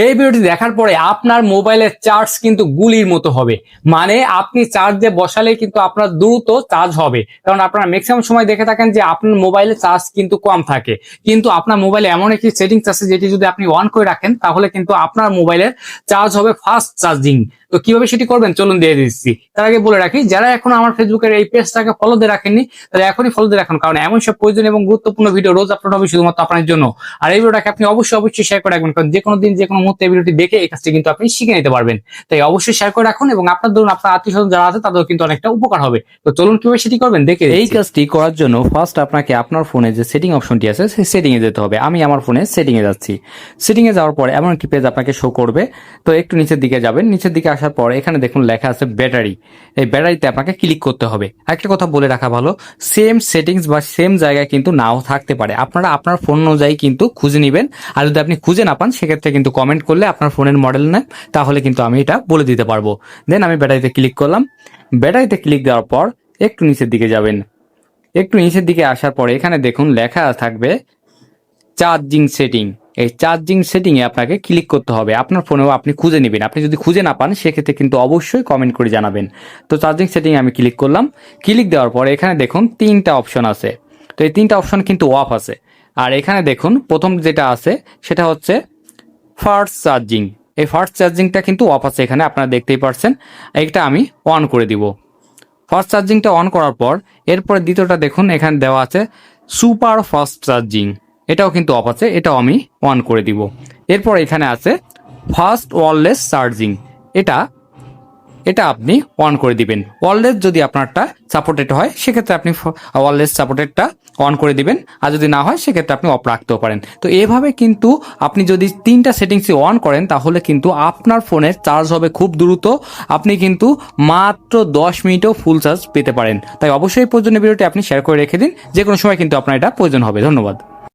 এই ভিডিওটি দেখার পরে আপনার মোবাইলের চার্জ কিন্তু গুলির মতো হবে। মানে আপনি চার্জে বসালে কিন্তু আপনার দ্রুত চার্জ হবে, কারণ আপনারা ম্যাক্সিমাম সময় দেখে থাকেন যে আপনার মোবাইলে চার্জ কিন্তু কম থাকে, কিন্তু আপনার মোবাইলে এমন একটি সেটিংস আছে যেটি যদি আপনি অন করে রাখেন তাহলে কিন্তু আপনার মোবাইলের চার্জ হবে ফাস্ট চার্জিং। তো কিভাবে সেটি করবেন চলুন দিয়ে দিচ্ছি। তার আগে বলে রাখি, যারা এখন আমার ফেসবুকের এই পেজটাকে ফলো দিয়ে রাখেননি তাহলে এখনই ফলো দিয়ে রাখুন, কারণ এমন সব প্রয়োজনীয় এবং গুরুত্বপূর্ণ ভিডিও রোজ আপলোড হবে শুধুমাত্র আপনার জন্য। আর এই ভিডিওটাকে আপনি অবশ্যই শেয়ার করে রাখবেন, কারণ যে কোনো দিন যে কোনো মুহূর্তে এই ভিডিওটি দেখে এই কাজটি কিন্তু আপনি শিখে নিতে পারবেন। তাই অবশ্যই শেয়ার করে রাখুন এবং আপনার ধরুন আপনার আত্মীয়স্বজন যারা আছে তাদেরও কিন্তু অনেকটা উপকার হবে। তো চলুন কিভাবে সেটি করবেন দেখে। এই কাজটি করার জন্য ফার্স্ট আপনাকে আপনার ফোনে যে সেটিং অপশনটি আছে সেই সেটিং এ যেতে হবে। আমি আমার ফোনে সেটিং এ যাচ্ছি। সেটিং এ যাওয়ার পর এমন একটি পেজ আপনাকে শো করবে। তো একটু নিচের দিকে যাবেন, নিচের দিকে আসার পর এখানে দেখুন লেখা আছে ব্যাটারি। এই ব্যাটারিতে আপনাকে ক্লিক করতে হবে। একটা কথা বলে রাখা ভালো, সেম সেটিংস বা সেম জায়গায় কিন্তু নাও থাকতে পারে। আপনারা আপনার ফোন অনুযায়ী কিন্তু খুঁজে নেবেন। আর যদি আপনি খুঁজে না পান সেক্ষেত্রে কিন্তু কমেন্ট করলে আপনার ফোনের মডেল নেন, তাহলে কিন্তু আমি এটা বলে দিতে পারবো। দেন আমি ব্যাটারিতে ক্লিক করলাম। ব্যাটারিতে ক্লিক দেওয়ার পর একটু নিচের দিকে যাবেন। একটু নিচের দিকে আসার পরে এখানে দেখুন লেখা থাকবে চার্জিং সেটিং। এই চার্জিং সেটিং এ আপনাকে ক্লিক করতে হবে। আপনার ফোনেও আপনি খুঁজে নেবেন। আপনি যদি খুঁজে না পান সেক্ষেত্রে কিন্তু অবশ্যই কমেন্ট করে জানাবেন। তো চার্জিং সেটিং আমি ক্লিক করলাম। ক্লিক দেওয়ার পরে এখানে দেখুন তিনটা অপশন আছে। তো এই তিনটা অপশন কিন্তু অফ আছে। আর এখানে দেখুন প্রথম যেটা আছে সেটা হচ্ছে ফাস্ট চার্জিং। এই ফাস্ট চার্জিংটা কিন্তু অফ আছে, এখানে আপনারা দেখতেই পারছেন। এইটা আমি অন করে দিব। ফাস্ট চার্জিংটা অন করার পর এরপরে দ্বিতীয়টা দেখুন এখানে দেওয়া আছে সুপার ফাস্ট চার্জিং। এটাও কিন্তু অফ আছে, এটাও আমি অন করে দিব। এরপর এখানে আছে ফাস্ট ওয়্যারলেস চার্জিং। এটা এটা আপনি অন করে দিবেন। ওয়্যারলেস যদি আপনারটা সাপোর্টেড হয় সেক্ষেত্রে আপনি ওয়্যারলেস সাপোর্টেডটা অন করে দিবেন, আর যদি না হয় সেক্ষেত্রে আপনি অফ রাখতেও পারেন। তো এভাবে কিন্তু আপনি যদি তিনটা সেটিংসই অন করেন তাহলে কিন্তু আপনার ফোনের চার্জ হবে খুব দ্রুত। আপনি কিন্তু মাত্র 10 মিনিটেও ফুল চার্জ পেতে পারেন। তাই অবশ্যই প্রয়োজনীয় ভিডিওটি আপনি শেয়ার করে রেখে দিন, যে কোনো সময় কিন্তু আপনার এটা প্রয়োজন হবে। ধন্যবাদ।